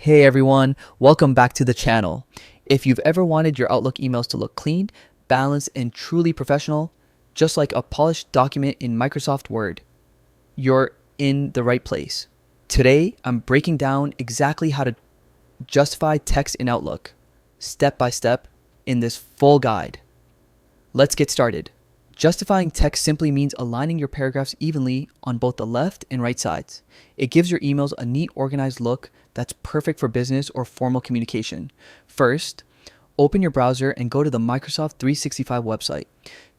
Hey everyone, welcome back to the channel. If you've ever wanted your Outlook emails to look clean, balanced, and truly professional, just like a polished document in Microsoft Word, you're in the right place. Today, I'm breaking down exactly how to justify text in Outlook, step by step, in this full guide. Let's get started. Justifying text simply means aligning your paragraphs evenly on both the left and right sides. It gives your emails a neat, organized look that's perfect for business or formal communication. First, open your browser and go to the Microsoft 365 website.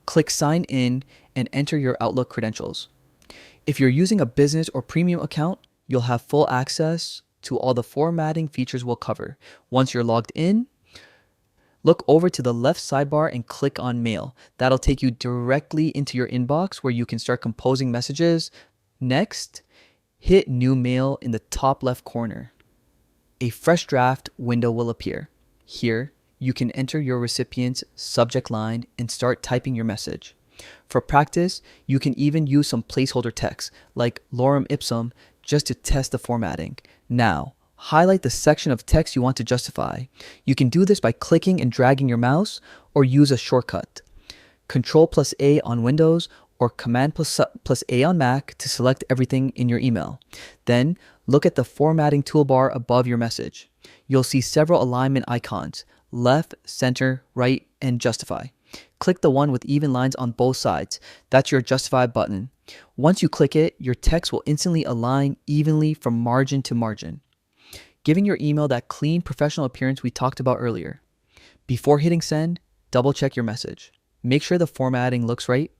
Click Sign In and enter your Outlook credentials. If you're using a business or premium account, you'll have full access to all the formatting features we'll cover. Once you're logged in, look over to the left sidebar and click on Mail. That'll take you directly into your inbox where you can start composing messages. Next, hit New Mail in the top left corner. A fresh draft window will appear. Here, you can enter your recipient's subject line and start typing your message. For practice, you can even use some placeholder text like lorem ipsum just to test the formatting. Now, highlight the section of text you want to justify. You can do this by clicking and dragging your mouse or use a shortcut. Control+A on Windows or Command+A on Mac to select everything in your email. Then, look at the formatting toolbar above your message. You'll see several alignment icons: left, center, right, and justify. Click the one with even lines on both sides. That's your justify button. Once you click it, your text will instantly align evenly from margin to margin, giving your email that clean, professional appearance we talked about earlier. Before hitting send, double check your message. Make sure the formatting looks right,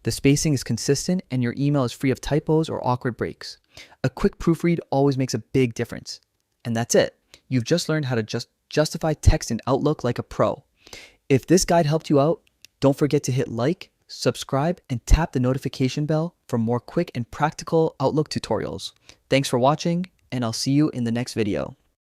the spacing is consistent, and your email is free of typos or awkward breaks. A quick proofread always makes a big difference. And that's it. You've just learned how to justify text in Outlook like a pro. If this guide helped you out, don't forget to hit like, subscribe, and tap the notification bell for more quick and practical Outlook tutorials. Thanks for watching, and I'll see you in the next video.